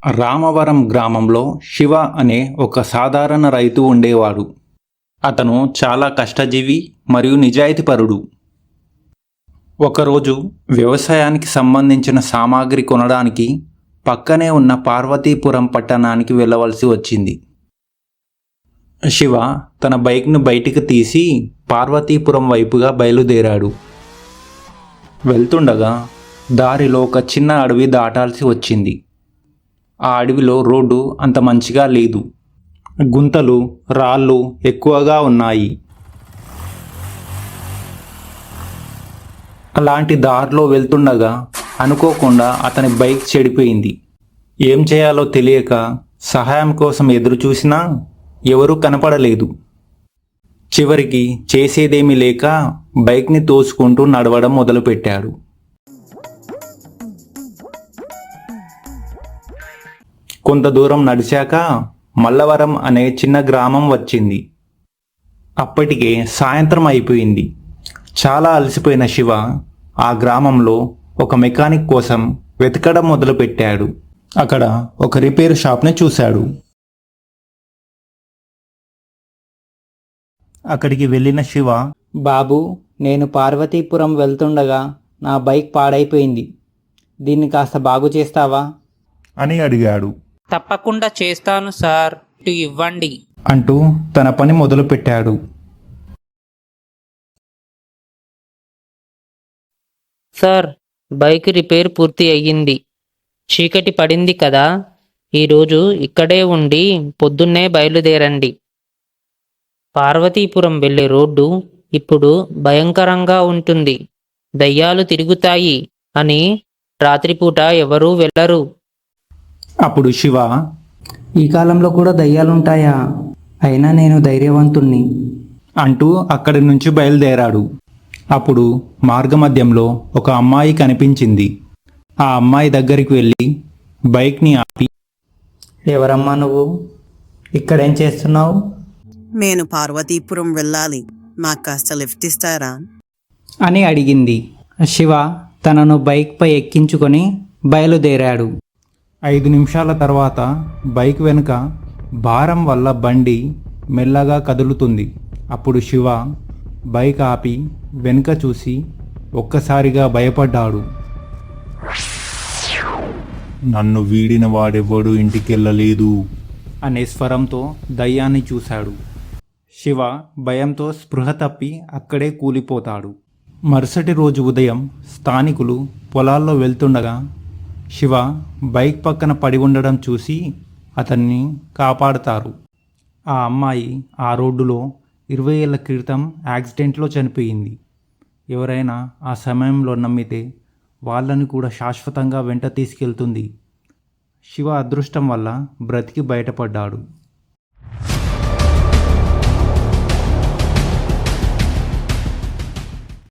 రామవరం గ్రామంలో శివ అనే ఒక సాధారణ రైతు ఉండేవాడు. అతను చాలా కష్టజీవి మరియు నిజాయితీపరుడు. ఒకరోజు వ్యవసాయానికి సంబంధించిన సామాగ్రి కొనడానికి పక్కనే ఉన్న పార్వతీపురం పట్టణానికి వెళ్ళవలసి వచ్చింది. శివ తన బైక్ను బయటికి తీసి పార్వతీపురం వైపుగా బయలుదేరాడు. వెళ్తుండగా దారిలో ఒక చిన్న అడవి దాటాల్సి వచ్చింది. ఆ అడవిలో రోడ్డు అంత మంచిగా లేదు. గుంతలు, రాళ్ళు ఎక్కువగా ఉన్నాయి. అలాంటి దారిలో వెళ్తుండగా అనుకోకుండా అతని బైక్ చెడిపోయింది. ఏం చేయాలో తెలియక సహాయం కోసం ఎదురు చూసినా ఎవరూ కనపడలేదు. చివరికి చేసేదేమీ లేక బైక్ని తోసుకుంటూ నడవడం మొదలుపెట్టాడు. కొంత దూరం నడిచాక మల్లవరం అనే చిన్న గ్రామం వచ్చింది. అప్పటికే సాయంత్రం అయిపోయింది. చాలా అలసిపోయిన శివ ఆ గ్రామంలో ఒక మెకానిక్ కోసం వెతకడం మొదలుపెట్టాడు. అక్కడ ఒక రిపేర్ షాప్ని చూశాడు. అక్కడికి వెళ్ళిన శివ, బాబు, నేను పార్వతీపురం వెళ్తుండగా నా బైక్ పాడైపోయింది. దీన్ని కాస్త బాగు చేస్తావా అని అడిగాడు. తప్పకుండా చేస్తాను సార్, ఇటు ఇవ్వండి అంటూ తన పని మొదలుపెట్టాడు. సార్, బైక్ రిపేర్ పూర్తి అయ్యింది. చీకటి పడింది కదా, ఈరోజు ఇక్కడే ఉండి పొద్దున్నే బయలుదేరండి. పార్వతీపురం వెళ్ళే రోడ్డు ఇప్పుడు భయంకరంగా ఉంటుంది. దయ్యాలు తిరుగుతాయి అని రాత్రిపూట ఎవరూ వెళ్ళరు. అప్పుడు శివ, ఈ కాలంలో కూడా దయ్యాలుంటాయా? అయినా నేను ధైర్యవంతుణ్ణి అంటూ అక్కడి నుంచి బయలుదేరాడు. అప్పుడు మార్గమధ్యంలో ఒక అమ్మాయి కనిపించింది. ఆ అమ్మాయి దగ్గరికి వెళ్ళి బైక్ని ఆపి, ఎవరమ్మా నువ్వు? ఇక్కడేం చేస్తున్నావు? నేను పార్వతీపురం వెళ్ళాలి, మాకు కాస్త లిఫ్ట్ ఇస్తారా అని అడిగింది. శివ తనను బైక్పై ఎక్కించుకొని బయలుదేరాడు. 5 నిమిషాల తర్వాత బైక్ వెనుక భారం వల్ల బండి మెల్లగా కదులుతుంది. అప్పుడు శివ బైక్ ఆపి వెనుక చూసి ఒక్కసారిగా భయపడ్డాడు. నన్ను వీడిన వాడెవ్వడు ఇంటికెళ్ళలేదు అనే స్వరంతో దయ్యాన్ని చూశాడు. శివ భయంతో స్పృహ తప్పి అక్కడే కూలిపోతాడు. మరుసటి రోజు ఉదయం స్థానికులు పొలాల్లో వెళ్తుండగా శివ బైక్ పక్కన పడి ఉండడం చూసి అతన్ని కాపాడుతారు. ఆ అమ్మాయి ఆ రోడ్డులో 20 ఏళ్ల క్రితం యాక్సిడెంట్లో చనిపోయింది. ఎవరైనా ఆ సమయంలో నమ్మితే వాళ్ళని కూడా శాశ్వతంగా వెంట తీసుకెళ్తుంది. శివ అదృష్టం వల్ల బ్రతికి బయటపడ్డాడు.